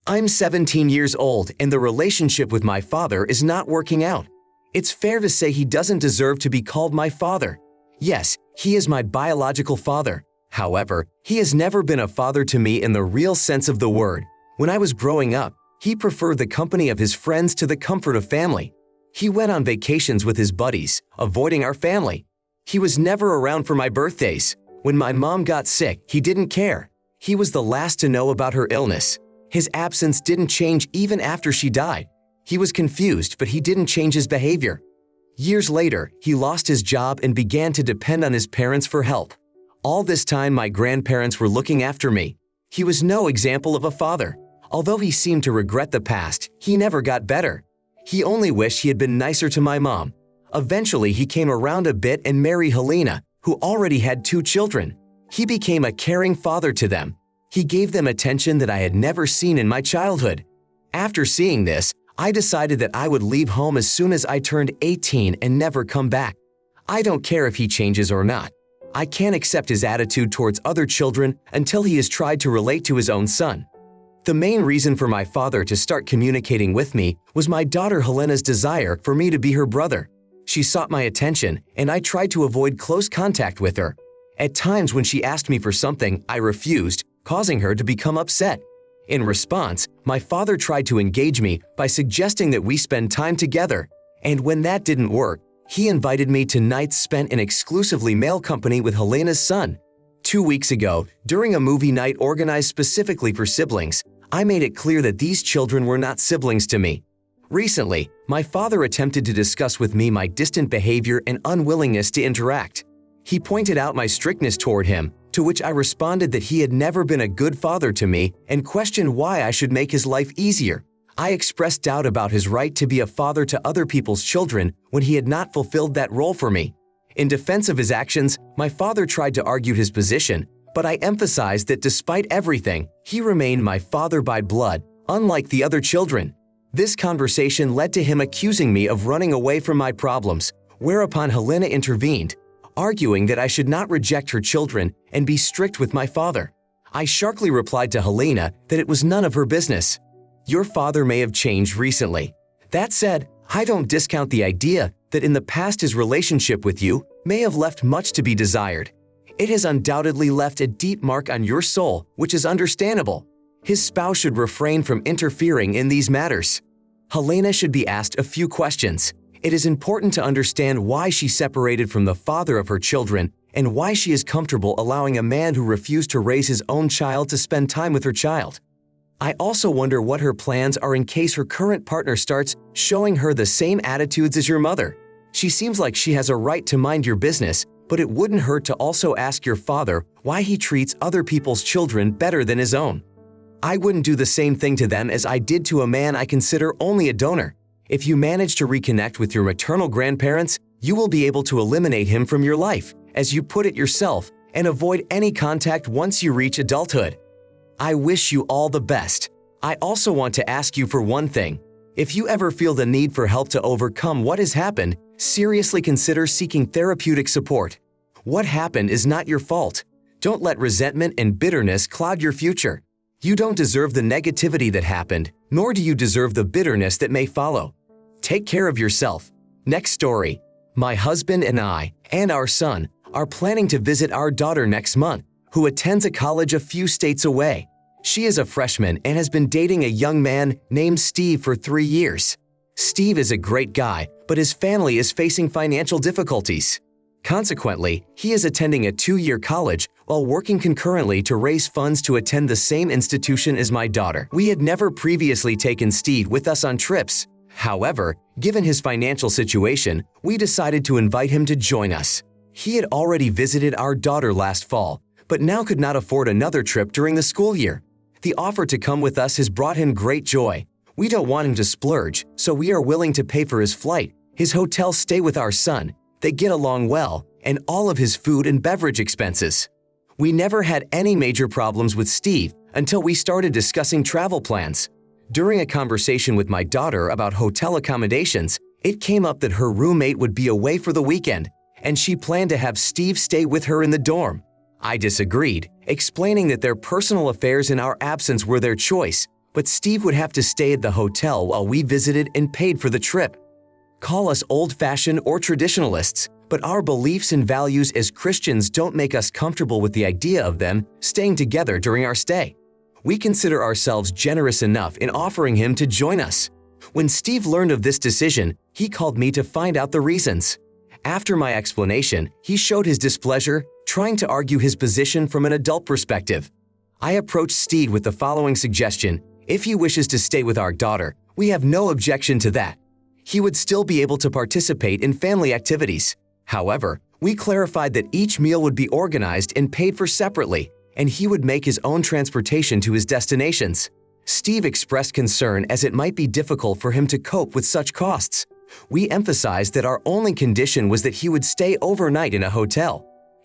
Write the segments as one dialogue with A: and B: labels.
A: I'm 17 years old and the relationship with my father is not working out. It's fair to say he doesn't deserve to be called my father. Yes, he is my biological father. However, he has never been a father to me in the real sense of the word. When I was growing up, he preferred the company of his friends to the comfort of family. He went on vacations with his buddies, avoiding our family. He was never around for my birthdays. When my mom got sick, he didn't care. He was the last to know about her illness. His absence didn't change even after she died. He was confused, but he didn't change his behavior. Years later, he lost his job and began to depend on his parents for help. All this time, my grandparents were looking after me. He was no example of a father. Although he seemed to regret the past, he never got better. He only wished he had been nicer to my mom. Eventually, he came around a bit and married Helena, who already had 2 children. He became a caring father to them. He gave them attention that I had never seen in my childhood. After seeing this, I decided that I would leave home as soon as I turned 18 and never come back. I don't care if he changes or not. I can't accept his attitude towards other children until he has tried to relate to his own son. The main reason for my father to start communicating with me was my daughter Helena's desire for me to be her brother. She sought my attention, and I tried to avoid close contact with her. At times when she asked me for something, I refused, causing her to become upset. In response, my father tried to engage me by suggesting that we spend time together, and when that didn't work, he invited me to nights spent in exclusively male company with Helena's son. 2 weeks ago, during a movie night organized specifically for siblings, I made it clear that these children were not siblings to me. Recently, my father attempted to discuss with me my distant behavior and unwillingness to interact. He pointed out my strictness toward him, to which I responded that he had never been a good father to me and questioned why I should make his life easier. I expressed doubt about his right to be a father to other people's children when he had not fulfilled that role for me. In defense of his actions, my father tried to argue his position, but I emphasized that despite everything, he remained my father by blood, unlike the other children. This conversation led to him accusing me of running away from my problems, whereupon Helena intervened, arguing that I should not reject her children and be strict with my father. I sharply replied to Helena that it was none of her business. Your father may have changed recently. That said, I don't discount the idea that in the past his relationship with you may have left much to be desired. It has undoubtedly left a deep mark on your soul, which is understandable. His spouse should refrain from interfering in these matters. Helena should be asked a few questions. It is important to understand why she separated from the father of her children and why she is comfortable allowing a man who refused to raise his own child to spend time with her child. I also wonder what her plans are in case her current partner starts showing her the same attitudes as your mother. She seems like she has a right to mind your business, but it wouldn't hurt to also ask your father why he treats other people's children better than his own. I wouldn't do the same thing to them as I did to a man I consider only a donor. If you manage to reconnect with your maternal grandparents, you will be able to eliminate him from your life, as you put it yourself, and avoid any contact once you reach adulthood. I wish you all the best. I also want to ask you for one thing. If you ever feel the need for help to overcome what has happened, seriously consider seeking therapeutic support. What happened is not your fault. Don't let resentment and bitterness cloud your future. You don't deserve the negativity that happened, nor do you deserve the bitterness that may follow. Take care of yourself. Next story. My husband and I, and our son, are planning to visit our daughter next month, who attends a college a few states away. She is a freshman and has been dating a young man named Steve for 3 years. Steve is a great guy, but his family is facing financial difficulties. Consequently, he is attending a 2-year college while working concurrently to raise funds to attend the same institution as my daughter. We had never previously taken Steve with us on trips. However, given his financial situation, we decided to invite him to join us. He had already visited our daughter last fall, but now could not afford another trip during the school year. The offer to come with us has brought him great joy. We don't want him to splurge, so we are willing to pay for his flight, his hotel stay with our son, they get along well, and all of his food and beverage expenses. We never had any major problems with Steve until we started discussing travel plans. During a conversation with my daughter about hotel accommodations, it came up that her roommate would be away for the weekend, and she planned to have Steve stay with her in the dorm. I disagreed, explaining that their personal affairs in our absence were their choice, but Steve would have to stay at the hotel while we visited and paid for the trip. Call us old-fashioned or traditionalists, but our beliefs and values as Christians don't make us comfortable with the idea of them staying together during our stay. We consider ourselves generous enough in offering him to join us. When Steve learned of this decision, he called me to find out the reasons. After my explanation, he showed his displeasure, trying to argue his position from an adult perspective. I approached Steve with the following suggestion: if he wishes to stay with our daughter, we have no objection to that. He would still be able to participate in family activities. However, we clarified that each meal would be organized and paid for separately, and he would make his own transportation to his destinations. Steve expressed concern as it might be difficult for him to cope with such costs. We emphasized that our only condition was that he would stay overnight in a hotel.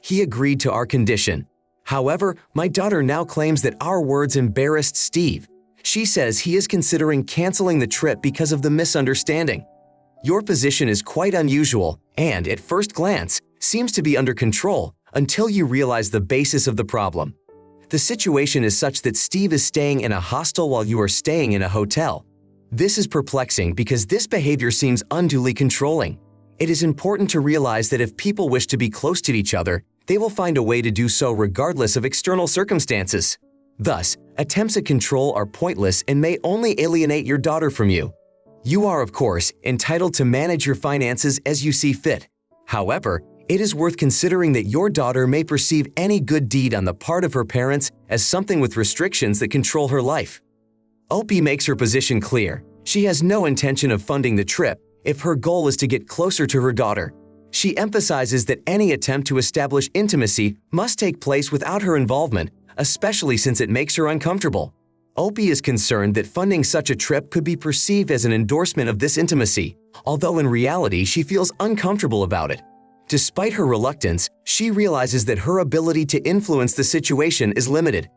A: He agreed to our condition. However, my daughter now claims that our words embarrassed Steve. She says he is considering canceling the trip because of the misunderstanding. Your position is quite unusual and, at first glance, seems to be under control until you realize the basis of the problem. The situation is such that Steve is staying in a hostel while you are staying in a hotel. This is perplexing because this behavior seems unduly controlling. It is important to realize that if people wish to be close to each other, they will find a way to do so regardless of external circumstances. Thus, attempts at control are pointless and may only alienate your daughter from you. You are, of course, entitled to manage your finances as you see fit. However, it is worth considering that your daughter may perceive any good deed on the part of her parents as something with restrictions that control her life. Opie makes her position clear. She has no intention of funding the trip if her goal is to get closer to her daughter. She emphasizes that any attempt to establish intimacy must take place without her involvement, especially since it makes her uncomfortable. Opie is concerned that funding such a trip could be perceived as an endorsement of this intimacy, although in reality she feels uncomfortable about it. Despite her reluctance, she realizes that her ability to influence the situation is limited.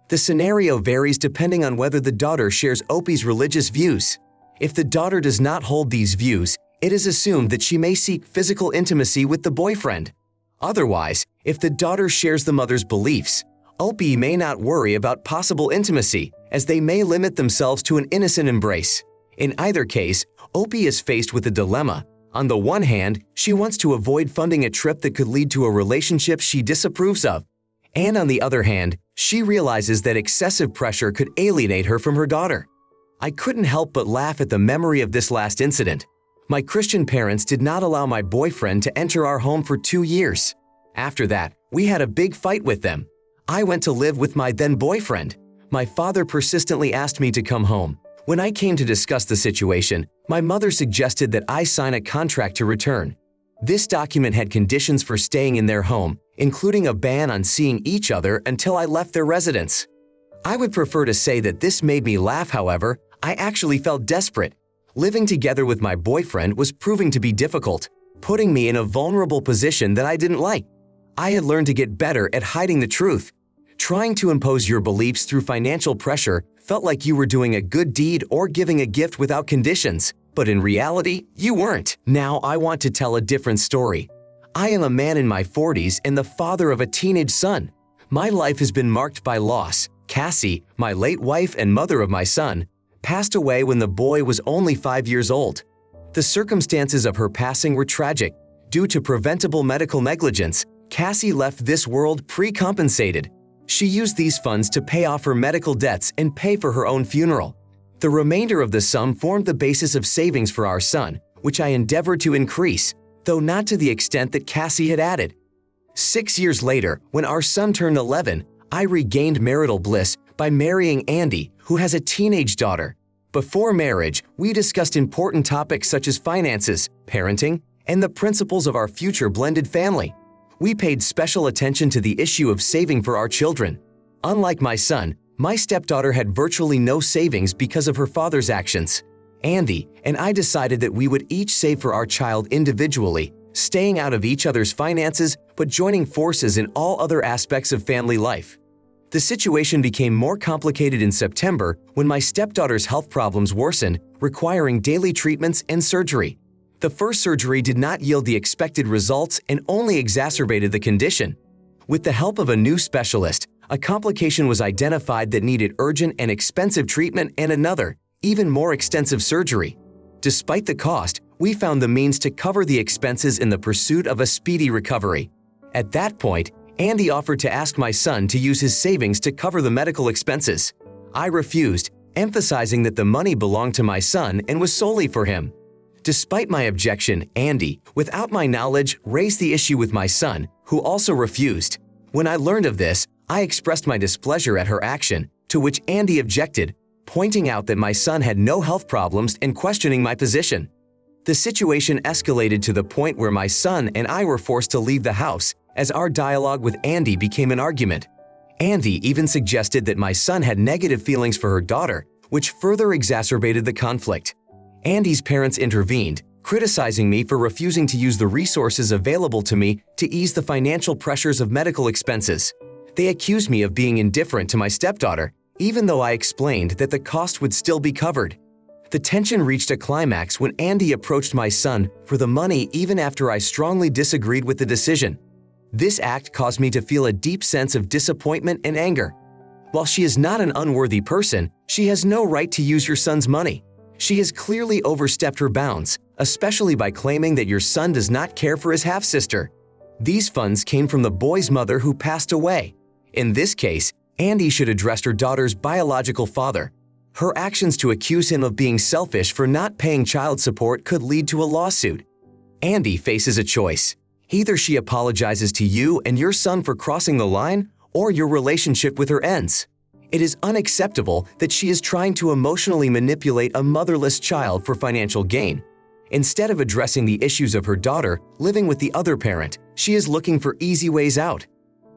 A: The scenario varies depending on whether the daughter shares Opie's religious views. If the daughter does not hold these views, it is assumed that she may seek physical intimacy with the boyfriend. Otherwise, if the daughter shares the mother's beliefs, Opie may not worry about possible intimacy, as they may limit themselves to an innocent embrace. In either case, Opie is faced with a dilemma. On the one hand, she wants to avoid funding a trip that could lead to a relationship she disapproves of. And on the other hand, she realizes that excessive pressure could alienate her from her daughter. I couldn't help but laugh at the memory of this last incident. My Christian parents did not allow my boyfriend to enter our home for 2 years. After that, we had a big fight with them. I went to live with my then boyfriend. My father persistently asked me to come home. When I came to discuss the situation, my mother suggested that I sign a contract to return. This document had conditions for staying in their home, including a ban on seeing each other until I left their residence. I would prefer to say that this made me laugh, however, I actually felt desperate. Living together with my boyfriend was proving to be difficult, putting me in a vulnerable position that I didn't like. I had learned to get better at hiding the truth. Trying to impose your beliefs through financial pressure felt like you were doing a good deed or giving a gift without conditions, but in reality, you weren't. Now I want to tell a different story. I am a man in my 40s and the father of a teenage son. My life has been marked by loss. Cassie, my late wife and mother of my son, passed away when the boy was only 5 years old. The circumstances of her passing were tragic. Due to preventable medical negligence, Cassie left this world pre-compensated. She used these funds to pay off her medical debts and pay for her own funeral. The remainder of the sum formed the basis of savings for our son, which I endeavored to increase, though not to the extent that Cassie had added. 6 years later, when our son turned 11, I regained marital bliss by marrying Andy, who has a teenage daughter. Before marriage, we discussed important topics such as finances, parenting, and the principles of our future blended family. We paid special attention to the issue of saving for our children. Unlike my son, my stepdaughter had virtually no savings because of her father's actions. Andy and I decided that we would each save for our child individually, staying out of each other's finances but joining forces in all other aspects of family life. The situation became more complicated in September when my stepdaughter's health problems worsened, requiring daily treatments and surgery. The first surgery did not yield the expected results and only exacerbated the condition. With the help of a new specialist, A complication was identified that needed urgent and expensive treatment and another, even more extensive surgery. Despite the cost, we found the means to cover the expenses in the pursuit of a speedy recovery. At that point, Andy offered to ask my son to use his savings to cover the medical expenses. I refused, emphasizing that the money belonged to my son and was solely for him. Despite my objection, Andy, without my knowledge, raised the issue with my son, who also refused. When I learned of this, I expressed my displeasure at her action, to which Andy objected, pointing out that my son had no health problems and questioning my position. The situation escalated to the point where my son and I were forced to leave the house, as our dialogue with Andy became an argument. Andy even suggested that my son had negative feelings for her daughter, which further exacerbated the conflict. Andy's parents intervened, criticizing me for refusing to use the resources available to me to ease the financial pressures of medical expenses. They accused me of being indifferent to my stepdaughter, even though I explained that the cost would still be covered. The tension reached a climax when Andy approached my son for the money even after I strongly disagreed with the decision. This act caused me to feel a deep sense of disappointment and anger. While she is not an unworthy person, she has no right to use your son's money. She has clearly overstepped her bounds, especially by claiming that your son does not care for his half-sister. These funds came from the boy's mother who passed away. In this case, Andy should address her daughter's biological father. Her actions to accuse him of being selfish for not paying child support could lead to a lawsuit. Andy faces a choice. Either she apologizes to you and your son for crossing the line, or your relationship with her ends. It is unacceptable that she is trying to emotionally manipulate a motherless child for financial gain. Instead of addressing the issues of her daughter living with the other parent, she is looking for easy ways out.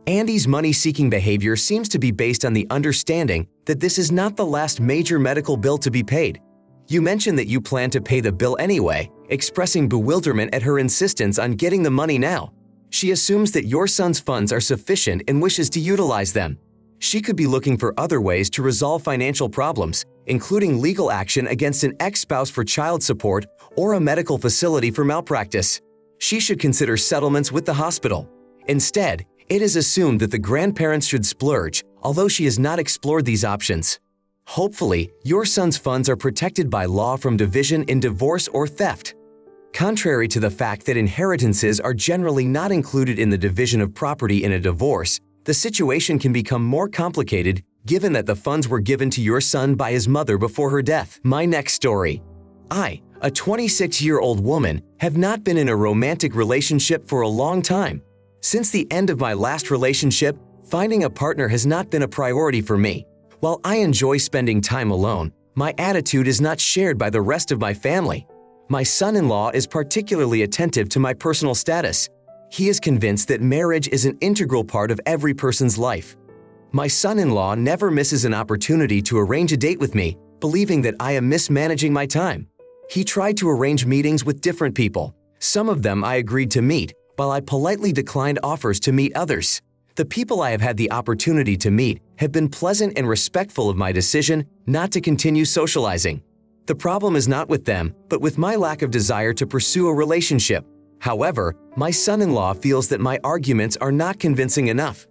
A: Andy's money-seeking behavior seems to be based on the understanding that this is not the last major medical bill to be paid. You mentioned that you plan to pay the bill anyway, expressing bewilderment at her insistence on getting the money now. She assumes that your son's funds are sufficient and wishes to utilize them. She could be looking for other ways to resolve financial problems, including legal action against an ex-spouse for child support or a medical facility for malpractice. She should consider settlements with the hospital. Instead, it is assumed that the grandparents should splurge, although she has not explored these options. Hopefully, your son's funds are protected by law from division in divorce or theft. Contrary to the fact that inheritances are generally not included in the division of property in a divorce, the situation can become more complicated given that the funds were given to your son by his mother before her death. My next story. I, a 26-year-old woman, have not been in a romantic relationship for a long time. Since the end of my last relationship, finding a partner has not been a priority for me. While I enjoy spending time alone, my attitude is not shared by the rest of my family. My son-in-law is particularly attentive to my personal status. He is convinced that marriage is an integral part of every person's life. My son-in-law never misses an opportunity to arrange a date with me, believing that I am mismanaging my time. He tried to arrange meetings with different people. Some of them I agreed to meet, while I politely declined offers to meet others. The people I have had the opportunity to meet have been pleasant and respectful of my decision not to continue socializing. The problem is not with them, but with my lack of desire to pursue a relationship. However, my son-in-law feels that my arguments are not convincing enough.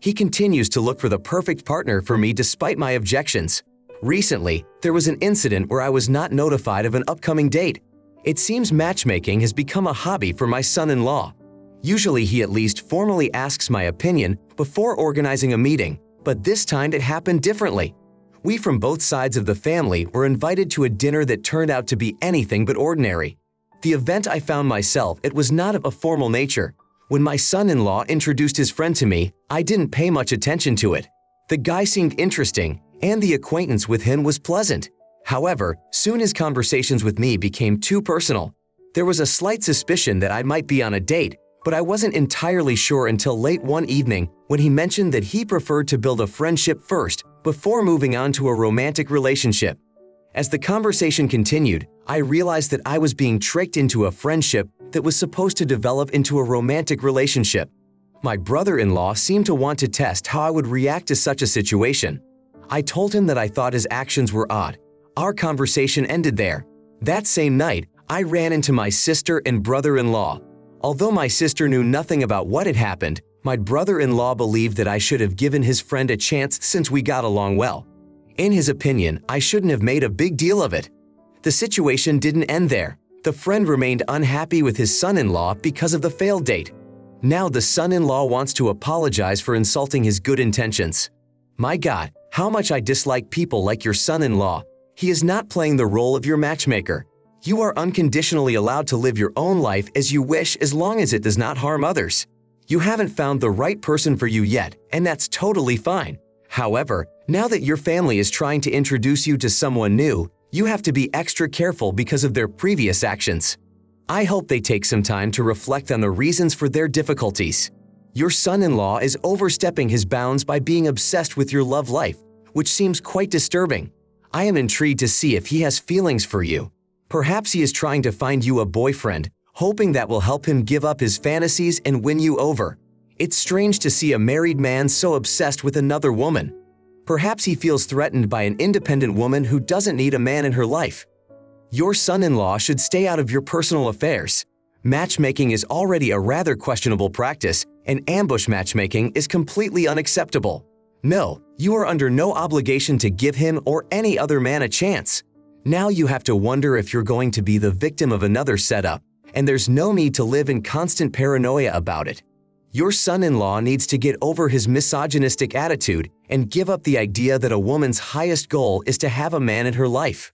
A: He continues to look for the perfect partner for me despite my objections. Recently, there was an incident where I was not notified of an upcoming date. It seems matchmaking has become a hobby for my son-in-law. Usually he at least formally asks my opinion before organizing a meeting, but this time it happened differently. We from both sides of the family were invited to a dinner that turned out to be anything but ordinary. The event I found myself, it was not of a formal nature. When my son-in-law introduced his friend to me, I didn't pay much attention to it. The guy seemed interesting, and the acquaintance with him was pleasant. However, soon his conversations with me became too personal. There was a slight suspicion that I might be on a date, but I wasn't entirely sure until late one evening when he mentioned that he preferred to build a friendship first before moving on to a romantic relationship. As the conversation continued, I realized that I was being tricked into a friendship that was supposed to develop into a romantic relationship. My brother-in-law seemed to want to test how I would react to such a situation. I told him that I thought his actions were odd. Our conversation ended there. That same night, I ran into my sister and brother-in-law. Although my sister knew nothing about what had happened, My brother-in-law believed that I should have given his friend a chance since we got along well. In his opinion, I shouldn't have made a big deal of it. The situation didn't end there. The friend remained unhappy with his son-in-law because of the failed date. Now the son-in-law wants to apologize for insulting his good intentions. My God, how much I dislike people like your son-in-law. He is not playing the role of your matchmaker. You are unconditionally allowed to live your own life as you wish as long as it does not harm others. You haven't found the right person for you yet, and that's totally fine. However, now that your family is trying to introduce you to someone new, you have to be extra careful because of their previous actions. I hope they take some time to reflect on the reasons for their difficulties. Your son-in-law is overstepping his bounds by being obsessed with your love life, which seems quite disturbing. I am intrigued to see if he has feelings for you. Perhaps he is trying to find you a boyfriend, hoping that will help him give up his fantasies and win you over. It's strange to see a married man so obsessed with another woman. Perhaps he feels threatened by an independent woman who doesn't need a man in her life. Your son-in-law should stay out of your personal affairs. Matchmaking is already a rather questionable practice, and ambush matchmaking is completely unacceptable. No, you are under no obligation to give him or any other man a chance. Now you have to wonder if you're going to be the victim of another setup, and there's no need to live in constant paranoia about it. Your son-in-law needs to get over his misogynistic attitude and give up the idea that a woman's highest goal is to have a man in her life.